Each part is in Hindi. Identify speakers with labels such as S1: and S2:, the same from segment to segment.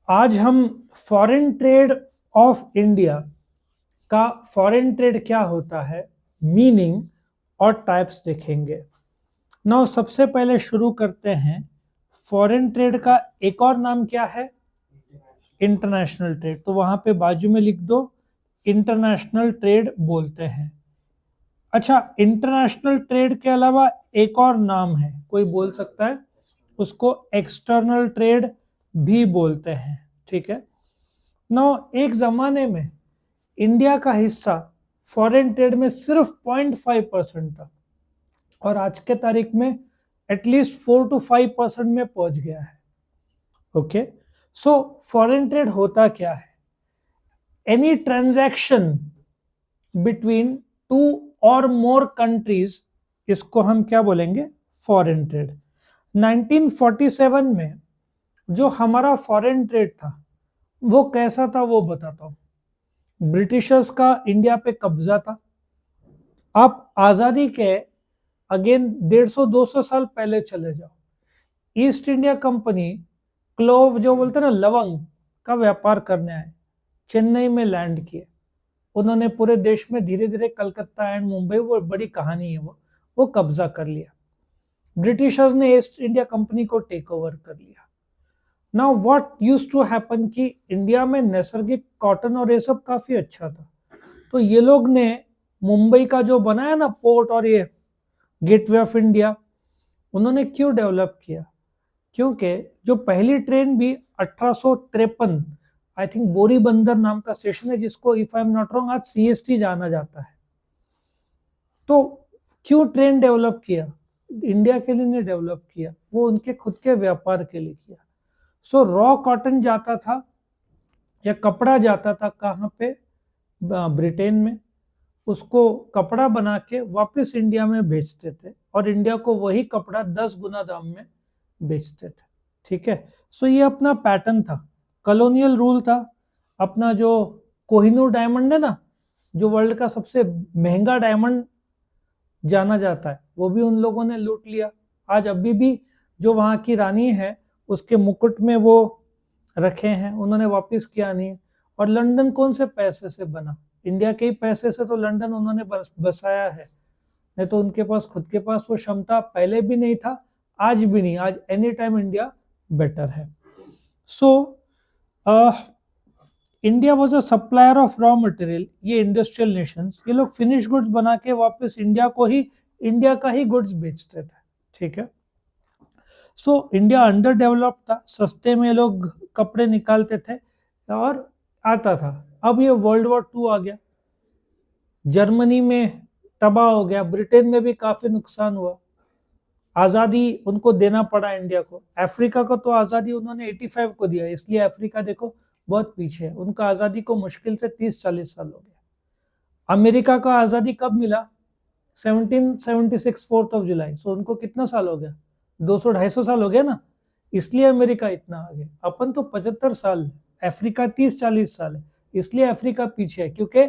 S1: आज हम फॉरेन ट्रेड ऑफ इंडिया का फॉरेन ट्रेड क्या होता है, मीनिंग और टाइप्स देखेंगे। नाउ सबसे पहले शुरू करते हैं। फॉरेन ट्रेड का एक और नाम क्या है? International trade. तो वहां पे बाजू में लिख दो, इंटरनेशनल ट्रेड बोलते हैं। अच्छा, इंटरनेशनल ट्रेड के अलावा एक और नाम है, कोई बोल सकता है? उसको एक्सटर्नल ट्रेड भी बोलते हैं। ठीक है। नौ एक जमाने में इंडिया का हिस्सा फॉरेन ट्रेड में सिर्फ 0.5% था, और आज के तारीख में एटलीस्ट 4 to 5% में पहुंच गया है। ओके, सो फॉरेन ट्रेड होता क्या है? एनी ट्रांजैक्शन बिटवीन टू और मोर कंट्रीज, इसको हम क्या बोलेंगे? Foreign trade. 1947 में जो हमारा फॉरेन ट्रेड था वो कैसा था वो बताता हूं। ब्रिटिशर्स का इंडिया पे कब्जा था। आप आजादी के अगेन 150-200 साल पहले चले जाओ। ईस्ट इंडिया कंपनी क्लोव, जो बोलते हैं ना लवंग, का व्यापार करने आए, चेन्नई में लैंड किए। उन्होंने पूरे देश में धीरे धीरे कलकत्ता एंड मुंबई, वो बड़ी कहानी है, वो कब्जा कर लिया। ब्रिटिशर्स ने ईस्ट इंडिया कंपनी को टेक ओवर कर लिया। Now what used to happen कि इंडिया में नैसर्गिक कॉटन और ये सब काफी अच्छा था, तो ये लोग ने मुंबई का जो बनाया ना पोर्ट और ये गेटवे ऑफ इंडिया, उन्होंने क्यों डेवलप किया? क्योंकि जो पहली ट्रेन भी 1853, आई थिंक बोरी बंदर नाम का स्टेशन है जिसको if I am not wrong आज सीएसटी जाना जाता है। तो क्यों ट्रेन डेवलप किया? इंडिया के लिए नहीं डेवलप किया, वो उनके खुद के व्यापार के लिए किया। सो रॉ कॉटन जाता था या कपड़ा जाता था कहाँ पे? ब्रिटेन में। उसको कपड़ा बना के वापस इंडिया में बेचते थे, और इंडिया को वही कपड़ा 10 गुना दाम में बेचते थे। ठीक है। सो ये अपना पैटर्न था, कॉलोनियल रूल था। अपना जो कोहिनूर डायमंड है ना, जो वर्ल्ड का सबसे महंगा डायमंड जाना जाता है, वो भी उन लोगों ने लूट लिया। आज अभी भी जो वहां की रानी है उसके मुकुट में वो रखे हैं, उन्होंने वापस किया नहीं है। और लंदन कौन से पैसे से बना? इंडिया के ही पैसे से तो लंदन उन्होंने बसाया है। नहीं तो उनके पास खुद के पास वो क्षमता पहले भी नहीं था, आज भी नहीं। आज एनी टाइम इंडिया बेटर है। So India was a supplier of raw material. ये इंडस्ट्रियल नेशंस, ये लोग फिनिश गुड्स बना के वापस इंडिया का ही गुड्स बेचते थे। ठीक है। सो इंडिया अंडर डेवलप्ड था, सस्ते में लोग कपड़े निकालते थे और आता था। अब ये वर्ल्ड वॉर 2 आ गया, जर्मनी में तबाह हो गया, ब्रिटेन में भी काफी नुकसान हुआ, आजादी उनको देना पड़ा इंडिया को। अफ्रीका को तो आजादी उन्होंने 85 को दिया, इसलिए अफ्रीका देखो बहुत पीछे है, उनका आजादी को मुश्किल से 30-40 साल हो गया। अमेरिका का आजादी कब मिला? 1776 4th of July। सो उनको कितना साल हो गया? 200-250 साल हो गया ना, इसलिए अमेरिका इतना आगे। अपन तो 75 साल, अफ्रीका 30-40 साल है, इसलिए अफ्रीका पीछे है। क्योंकि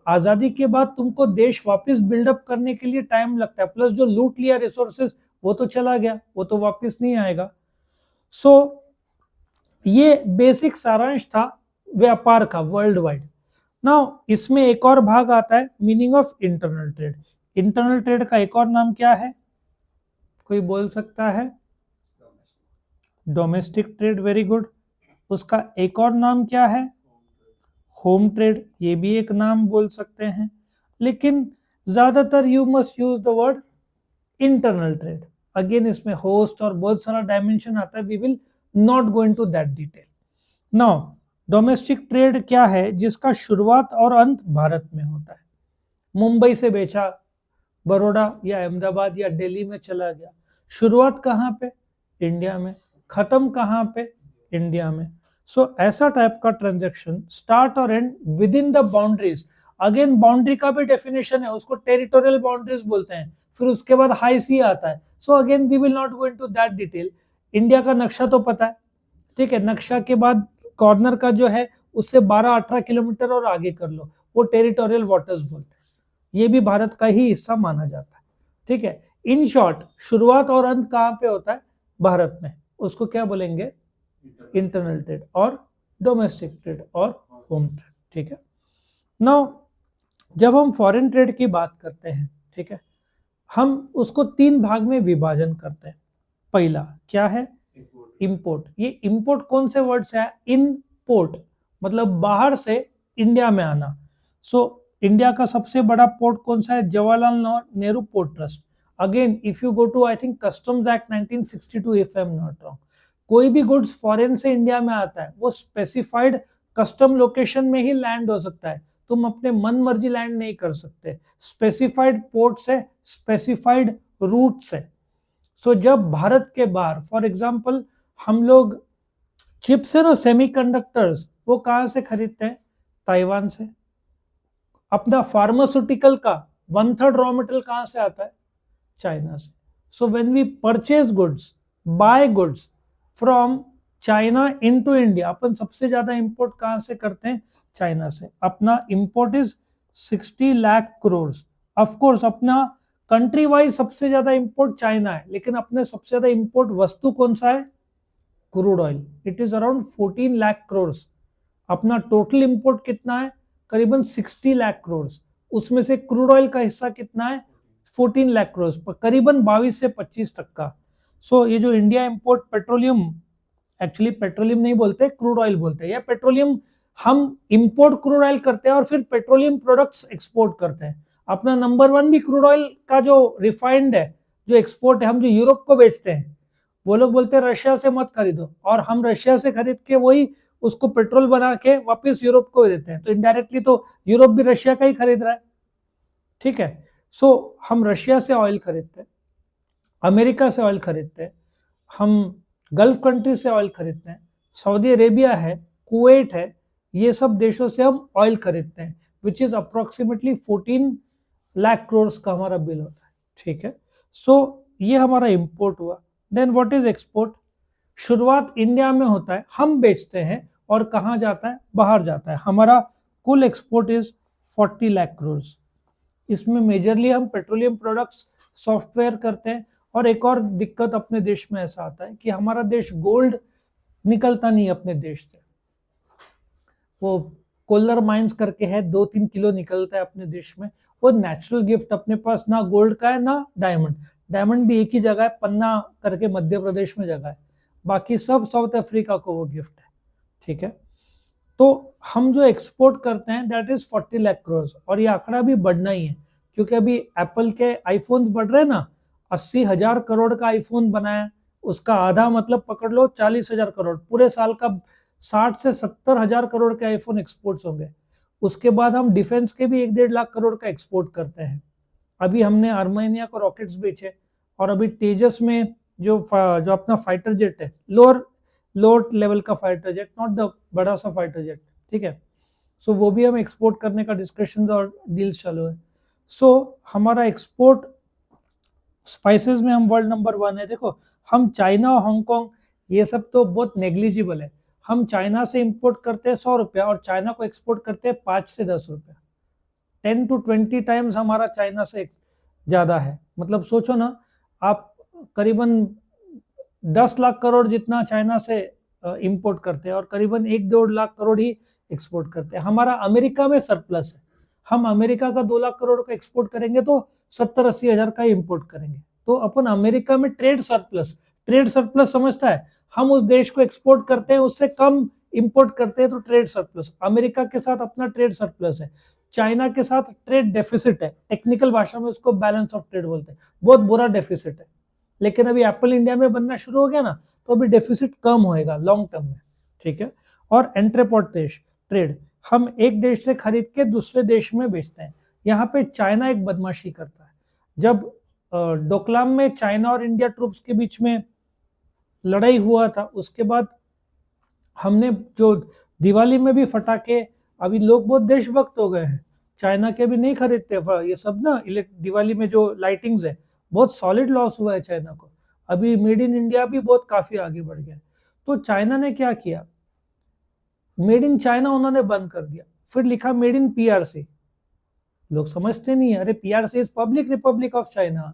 S1: आजादी के बाद तुमको देश वापस बिल्डअप करने के लिए टाइम लगता है, प्लस जो लूट लिया रिसोर्सेज वो तो चला गया, वो तो वापस नहीं आएगा। सो ये बेसिक सारांश था व्यापार का वर्ल्ड वाइड। नाउ इसमें एक और भाग आता है, meaning of internal trade. Internal trade का एक और नाम क्या है? कोई बोल सकता है? Domestic trade. Very good. उसका एक और नाम क्या है? Home trade. ये भी एक नाम बोल सकते हैं, लेकिन ज्यादातर you must use the word internal trade. Again इसमें होस्ट और बहुत सारा डायमेंशन आता है, we will not go into that detail now. Domestic trade क्या है? जिसका शुरुआत और अंत भारत में होता है। मुंबई से बेचा बड़ौदा या अहमदाबाद या दिल्ली में चला गया, शुरुआत कहाँ पे? इंडिया में। खत्म कहाँ पे? इंडिया में। सो ऐसा टाइप का ट्रांजैक्शन स्टार्ट और and with in the boundaries. Again boundary का भी डेफिनेशन है, उसको टेरिटोरियल बाउंड्रीज बोलते हैं। फिर उसके बाद हाई सी आता है। So again we will not go into that detail. India का नक्शा तो पता है, ठीक है। नक्शा के बाद कॉर्नर का जो है उससे 12-18 किलोमीटर और आगे कर लो, वो टेरिटोरियल वाटर्स बोलते हैं। ये भी भारत का ही हिस्सा माना जाता है। ठीक है। इन शॉर्ट शुरुआत और अंत कहाँ पे होता है? भारत में। उसको क्या बोलेंगे? Internal trade. और डोमेस्टिक ट्रेड और होम ट्रेड, ठीक है। नाउ जब हम फॉरेन ट्रेड की बात करते हैं, ठीक है, हम उसको 3 भाग में विभाजन करते हैं। पहला क्या है? इंपोर्ट। ये इंपोर्ट कौन से वर्ड से है? इनपोर्ट, मतलब बाहर से इंडिया में आना। सो इंडिया का सबसे बड़ा पोर्ट कौन सा है? Jawaharlal Nehru port trust. Again if you go to I think customs act 1962 if I am not wrong, कोई भी गुड्स फॉरेन से इंडिया में आता है वो स्पेसिफाइड कस्टम लोकेशन में ही लैंड हो सकता है, तुम अपने मन मर्जी लैंड नहीं कर सकते। स्पेसिफाइड पोर्ट से, स्पेसिफाइड रूट से। सो जब भारत के बाहर फॉर एग्जांपल हम लोग चिप्स है ना, सेमीकंडक्टर्स, वो कहां से खरीदते हैं? ताइवान से। अपना फार्मास्यूटिकल का 1/3 रॉ मटेरियल कहां से आता है? चाइना से। So when we purchase goods, buy goods from China into India, अपन सबसे ज्यादा इंपोर्ट कहां से करते हैं? चाइना से। अपना import is 60 lakh crore. Of course अपना कंट्री वाइज सबसे ज्यादा इंपोर्ट चाइना है, लेकिन अपने सबसे ज्यादा इंपोर्ट वस्तु कौन सा है? Crude oil. It is around 14 lakh crore. अपना टोटल इंपोर्ट कितना है? करीबन 60 लाख करोड़। उसमें से क्रूड ऑयल का हिस्सा कितना है? 14 लाख करोड़, करीबन 22 से 25%। सो ये जो India import petroleum, actually petroleum नहीं बोलते, क्रूड ऑयल बोलते हैं, या पेट्रोलियम, हम इंपोर्ट क्रूड ऑयल करते हैं और फिर पेट्रोलियम प्रोडक्ट्स एक्सपोर्ट करते हैं। अपना नंबर 1 भी क्रूड ऑयल का जो रिफाइंड है, जो एक्सपोर्ट है, हम जो यूरोप को बेचते हैं, वो लोग बोलते हैं रशिया से मत खरीदो, और हम रशिया से खरीद के वही उसको पेट्रोल बना के वापस यूरोप को देते हैं, तो इनडायरेक्टली तो यूरोप भी रशिया का ही खरीद रहा है, ठीक है। सो हम रशिया से ऑयल खरीदते हैं, अमेरिका से ऑयल खरीदते हैं, हम गल्फ कंट्री से ऑयल खरीदते हैं, सऊदी अरेबिया है, कुवैत है, ये सब देशों से हम ऑयल खरीदते हैं, which is approximately 14 lakh crore का हमारा बिल होता है, ठीक है। सो ये हमारा इंपोर्ट हुआ। Then what is export? शुरुआत इंडिया में होता है, हम बेचते हैं, और कहाँ जाता है? बाहर जाता है। हमारा कुल एक्सपोर्ट इज 40 लाख करोड़। इसमें मेजरली हम पेट्रोलियम प्रोडक्ट्स, सॉफ्टवेयर करते हैं, और एक और दिक्कत अपने देश में ऐसा आता है कि हमारा देश गोल्ड निकलता नहीं अपने देश से। वो कोलर माइंस करके है, 2-3 किलो निकलता है अपने देश में, वो नेचुरल गिफ्ट। अपने पास ना गोल्ड का है ना डायमंड। डायमंड भी एक ही जगह है, पन्ना करके मध्य प्रदेश में जगह है, बाकी सब साउथ अफ्रीका को वो गिफ्ट है, ठीक है। तो हम जो एक्सपोर्ट करते हैं दैट इज 40 लाख करोड़, और ये आंकड़ा भी बढ़ना ही है, क्योंकि अभी एप्पल के आईफोन्स बढ़ रहे हैं ना, 80,000 करोड़ का आईफोन बनाया, उसका आधा मतलब पकड़ लो 40,000 करोड़, पूरे साल का 60 से 70,000 करोड़ के आईफोन एक्सपोर्ट्स होंगे। उसके बाद हम डिफेंस के भी 1-1.5 लाख करोड़ का एक्सपोर्ट करते हैं। अभी हमने आर्मेनिया को रॉकेट्स बेचे, और अभी तेजस में जो अपना फाइटर जेट है, लोअर लेवल का फाइटर जेट, नॉट द बड़ा सा फाइटर जेट, ठीक है। सो वो भी हम एक्सपोर्ट करने का डिस्कशन और डील्स चालू है। सो हमारा एक्सपोर्ट स्पाइसेस में हम वर्ल्ड नंबर 1 है। देखो, हम चाइना और हांगकांग ये सब तो बहुत नेग्लिजिबल है। हम चाइना से इंपोर्ट करते हैं 100 रुपया, और चाइना को एक्सपोर्ट करते हैं 5 से 10 रुपया। 10 to 20 टाइम्स हमारा चाइना से ज्यादा है। मतलब सोचो ना, आप करीबन 10 लाख करोड़ जितना चाइना से इंपोर्ट करते हैं, और करीबन 1-1.5 लाख करोड़ ही एक्सपोर्ट करते हैं। हमारा अमेरिका में सरप्लस है। हम अमेरिका का 2 लाख करोड़ का एक्सपोर्ट करेंगे तो 70-80 हजार का इंपोर्ट करेंगे, तो अपन अमेरिका में ट्रेड सरप्लस समझता है। हम उस देश को एक्सपोर्ट करते हैं, उससे कम इंपोर्ट करते हैं, तो ट्रेड सरप्लस। अमेरिका के साथ अपना ट्रेड सरप्लस है, चाइना के साथ ट्रेड डेफिसिट है, टेक्निकल भाषा में उसको बैलेंस ऑफ ट्रेड बोलते हैं, बहुत बुरा डेफिसिट है। लेकिन अभी एप्पल इंडिया में बनना शुरू हो गया ना, तो अभी डेफिसिट कम होएगा लॉन्ग टर्म में, ठीक है। और एंट्रपोर्ट ट्रेड, हम एक देश से खरीद के दूसरे देश में बेचते हैं। यहाँ पे चाइना एक बदमाशी करता है। जब डोकलाम में चाइना और इंडिया ट्रूप्स के बीच में लड़ाई हुआ था, उसके बाद हमने जो दिवाली में भी फटाके, अभी लोग बहुत देशभक्त हो गए हैं, चाइना के भी नहीं खरीदते ये सब ना। दिवाली में जो लाइटिंग्स है, बहुत सॉलिड लॉस हुआ है चाइना को। अभी मेड इन इंडिया भी बहुत काफी आगे बढ़ गया। तो चाइना ने क्या किया, मेड इन चाइना उन्होंने बंद कर दिया, फिर लिखा मेड इन पीआरसी। लोग समझते नहीं है, अरे PRC is public Republic of China.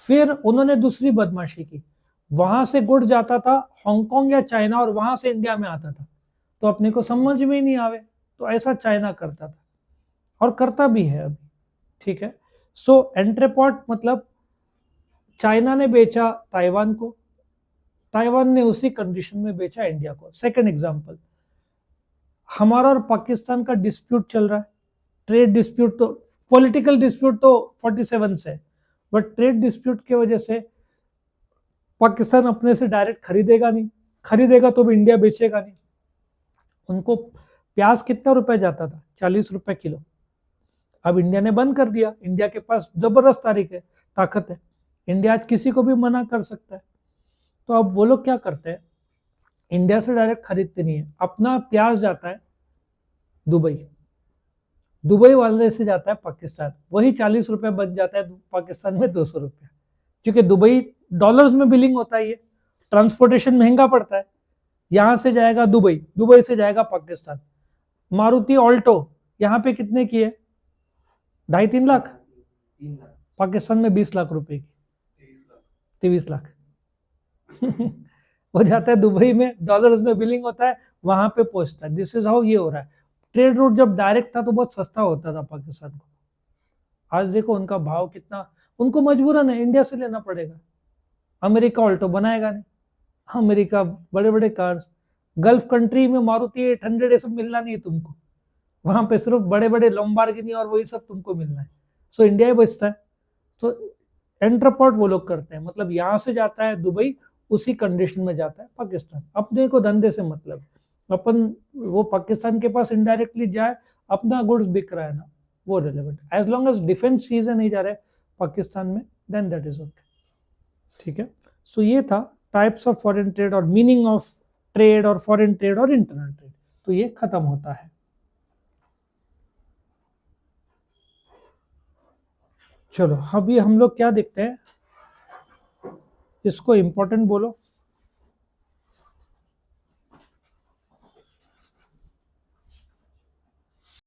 S1: फिर उन्होंने दूसरी बदमाशी की, वहां से गुड जाता था हांगकांग या चाइना, और वहां से इंडिया में आता था। तो अपने को समझ में ही नहीं आवे। तो ऐसा चाइना करता था और करता भी है अभी, ठीक है। सो एंट्रेपॉट मतलब चाइना ने बेचा ताइवान को, ताइवान ने उसी कंडीशन में बेचा इंडिया को। सेकंड एग्जांपल, हमारा और पाकिस्तान का डिस्प्यूट चल रहा है, ट्रेड डिस्प्यूट, तो पॉलिटिकल डिस्प्यूट तो 47 से, बट ट्रेड डिस्प्यूट की वजह से पाकिस्तान अपने से डायरेक्ट खरीदेगा नहीं, खरीदेगा तो भी इंडिया बेचेगा नहीं। उनको प्याज कितना रुपए जाता था, 40 रुपए किलो, अब इंडिया ने बंद कर दिया। इंडिया के पास जबरदस्त ताकत है, इंडिया आज किसी को भी मना कर सकता है। तो अब वो लोग क्या करते हैं, इंडिया से डायरेक्ट खरीदते नहीं है, अपना प्याज जाता है दुबई, दुबई वाले से जाता है पाकिस्तान, वही 40 रुपए बच जाता है पाकिस्तान में 200 रुपया, क्योंकि दुबई डॉलर्स में बिलिंग होता है, ये ट्रांसपोर्टेशन महंगा पड़ता है। यहां से जाएगा दुबई, दुबई से जाएगा पाकिस्तान। मारुति ऑल्टो यहाँ पे कितने की है, 2.5-3 लाख, पाकिस्तान में 20 लाख रुपए की, 23 लाख हो जाता है दुबई में, डॉलर्स में बिलिंग होता है, वहां पे पहुंचता है। दिस इज हाउ ये हो रहा है। ट्रेड रूट जब डायरेक्ट था तो बहुत सस्ता होता था पाकिस्तान को, आज देखो उनका भाव कितना, उनको मजबूरन है इंडिया से लेना पड़ेगा। अमेरिका ऑल्टो बनाएगा नहीं, अमेरिका बड़े बड़े कार्स, गल्फ कंट्री में मारुति 800 ये सब मिलना नहीं है तुमको, वहां पे सिर्फ बड़े बड़े लॉम्बार्गिनी और वही सब तुमको मिलना है। सो इंडिया ही बचता है। तो एंट्रपोर्ट वो लोग करते हैं, मतलब यहां से जाता है दुबई, उसी कंडीशन में जाता है पाकिस्तान। अपने को धंधे से मतलब, अपन वो पाकिस्तान के पास इनडायरेक्टली जाए, अपना गुड्स बिक रहा है ना, वो relevant. As long as defence चीजें नहीं जा रहे पाकिस्तान में, देन दैट इज ओके, ठीक है। सो ये था टाइप्स ऑफ फॉरेन ट्रेड और मीनिंग ऑफ ट्रेड और फॉरेन ट्रेड और इंटरनल ट्रेड। तो ये खत्म होता है। चलो अभी हम लोग क्या देखते हैं, इसको इंपॉर्टेंट बोलो।